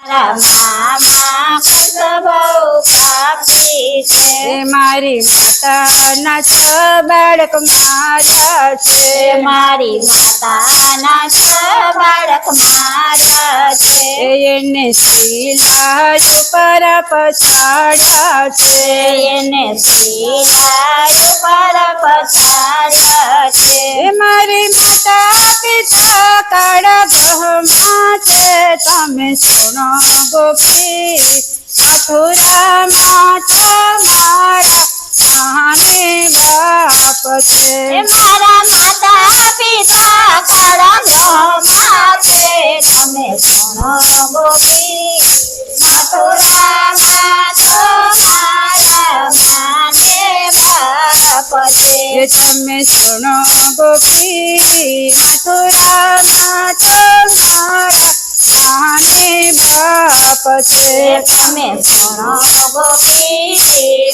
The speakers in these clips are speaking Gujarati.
મામા બહુ પાપી છે મારી માતાના છ બાળક મારા છે મારી માતાના છ બાળક મારા છે એને શીલાયું પર પછાડ્યા છે એને શીલાયું પર પછાડ્યા છે મારી માતા પિતા કાળા ગ્રહમાં છે તમે સુનો ગોપી મથુરામાં તમારા નાને બાપ છે મારા માતા પિતા કાળા ગ્રહમાં છે તમે સુનો ગોપી મથુરામાં તમારા નાને બાપ છે તમે સુનો ગોપી મથુરામાં તમારા નાને બાપ છે તમે સુનો ગોપી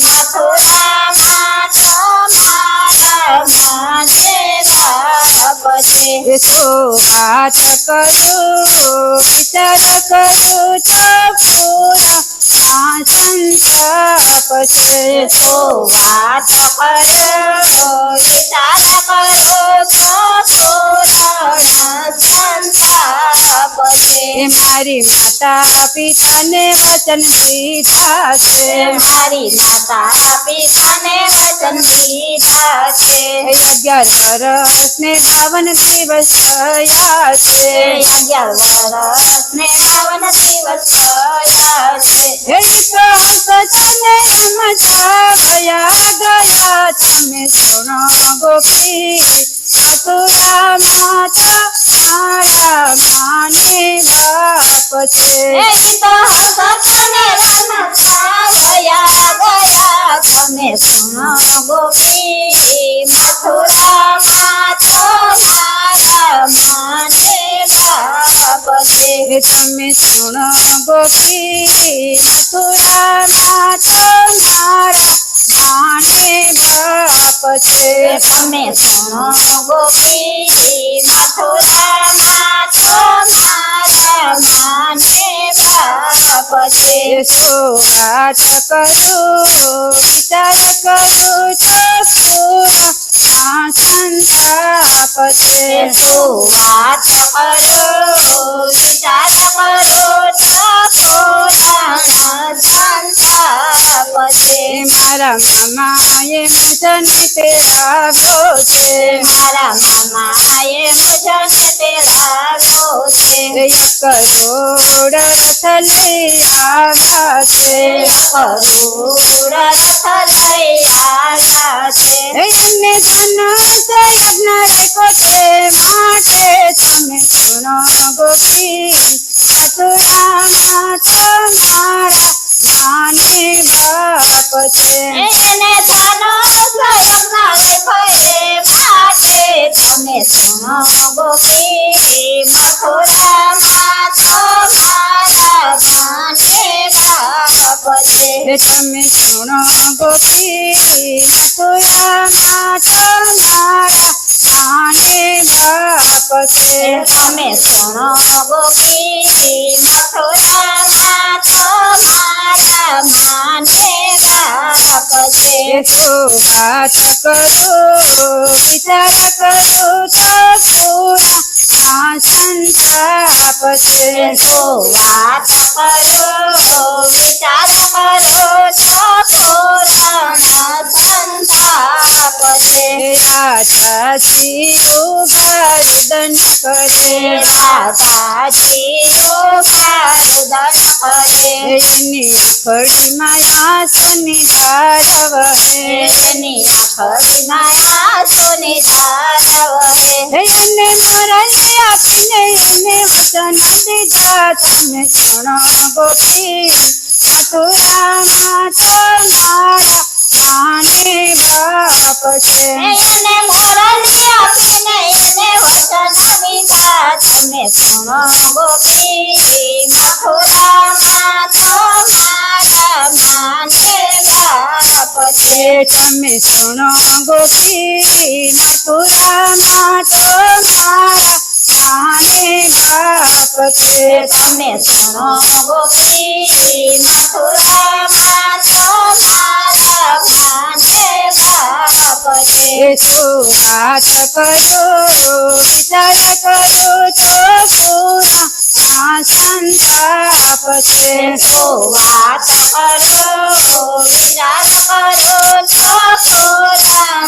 મથુરામાં તમારા નાને બાપ છે શું વાત કરું વિચાર કરું તો પૂરા સંતાપ છે તો વાત કરો વિચાર કરો તો પૂરણ સંતાપ છે મારી માતા પિતાને વચન દીધા છે મારી માતા પિતાને વચન દીધા છે 11 વર્ષ ને 52 દિવસ થયા છે 11 વર્ષ ને 52 દિવસ થયા છે તો તને રમતા ગયા ગયા તમે સુનો ગોપી મથુરામાં તમારા નાને બાપ છે તો સપને રમતા ગયા ગયા તમે સુનો ગોપી મથુરામાં તમારા માને બાપ છે તમે સુનો ગોપી મથુરામાં તમારા નાને બાપ છે તમે સુનો ગોપી મથુરામાં તમારા માને બાપ છે શું વાત કરું વિચાર કરું તો પૂરા સંતાપ છે શું વાત કરો વિચાર કરો તો પૂરણ સંતાપ છે મારા મામાએ મુજને તેડાવ્યો છે મારા મામાએ મુજને તેડાવ્યો છે 1 કરોડ રથ લઈ આવ્યા છે કરોડ રથ લઈ આવ્યા છે એમને ધનુષ યજ્ઞ રેખો તે માટે તમે સુનો ગોપી મથુરામાં તમારા નાને બાપ છે એને ધનુષ યજ્ઞ લેખો એ માટે તમે સુનો ગોપી મથુરામાં તમારા માને બાપ છે તમે સુનો ગોપી મથુરામાં તમારા નાને બાપ છે તમે સુનો ગોપી મથુરામાં તમારા માને બાપ છે શું વાત કરું વિચાર કરું તો પૂરા સંતાપ છે તો વાત કરો વિચાર કરો તો પૂરણ સંતાપ છે રાજાજી ઉભા રુદન કરે રાધાજી યોગારુદન કરે એની આંખડીમાં આંસુની ધાર વહે એની આંખડીમાં આંસુની ધાર વહે એને મોરલી આપીને એને વચન દીધા તમે સુનો ગોપી મથુરામાં તમારા નાને બાપ છે એને મોરલી આપીને એને વચન દીધા તમે સુનો ગોપી મથુરામાં તમારા માને બાપ છે તમે સુનો ગોપી મથુરામાં તમારા નાને બાપ બાપ છે. તમે સુનો ગોપી મથુરામાં તો મારા ભાને બાપ છે. એ શું વાત કરું વિચાર કરું તો પૂરા ના સંતાપ છે. તો વાત કરો વિચાર કરો તો પુરાણ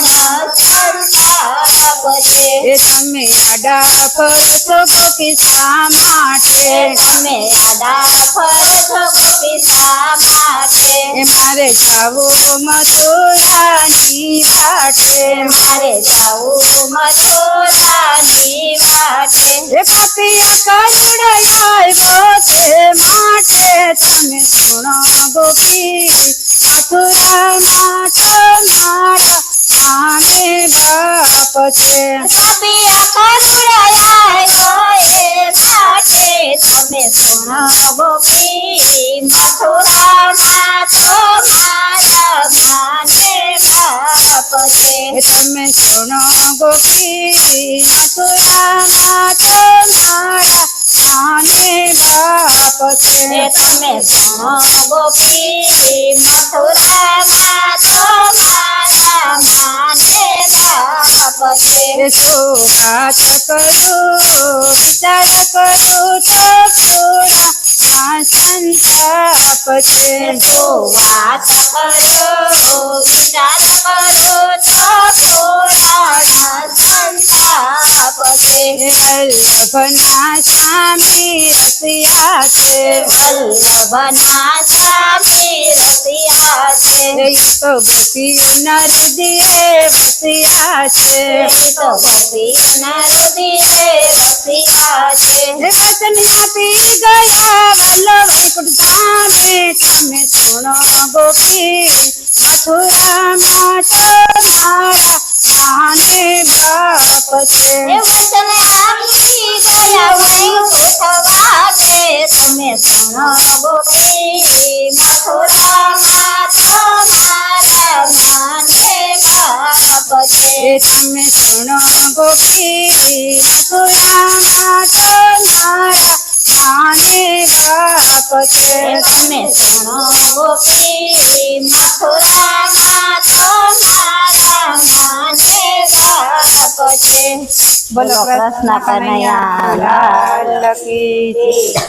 સંતાપ છે. એ તમે આડા પડશો ગોપી શા માટે? તમે આડા ફરશો ગોપી શા માટે? એ મારે જાવું મથુરાની વાટે. મારે જાવું મથુરાની વાટે. એ પાપિયા કરુણ આવ્યો તે માટે તમે સુણો ગોપી મથુરામાં તો મારા માને બાપ છે. પાપિયા કરુણાયા એ માટે તમે સુનો ગોપી મથુરામાં તો મારા ભાને બાપ છે. એ તમે સુણો ગોપી મથુરામાં તો મારા માને બાપ છે. તમે સુનો ગોપી મથુરામાં તો મારા ભાને બાપ છે. એ સુઘાત કરું વિચાર કરું તો પૂરા ના સંતાપ છે. તો વાત કરો વિચાર કરો તો પુરાણ સંતાપ છે. વલ્લભના સ્વામી રસિયા છે. વલ્લભના સ્વામી રસિયા છે. એ તો ગોપી નરદીએ વસિયા છે. તો ગોપીના હૃદયે રસિયા છે. એ વચન આપી ગયા વલ્લભ વૈકુંઠ ધામે તમે સુણો ગોપી મથુરામાં તો મારા માને બાપ છે. એ વચન આપી ગયા વૈકુંઠ વાગે તમે સુનો ગોપી મથુરામાં તો મારા માને બાપ છે. એ તમે સુણો ગોપી મથુરામાં તો મારા માને બાપ છે. તમે સુનો ગોપી મથુરામાં તો મારા માને બાપ છે. બોલો કૃષ્ણ કનૈયા લાલ કી જય.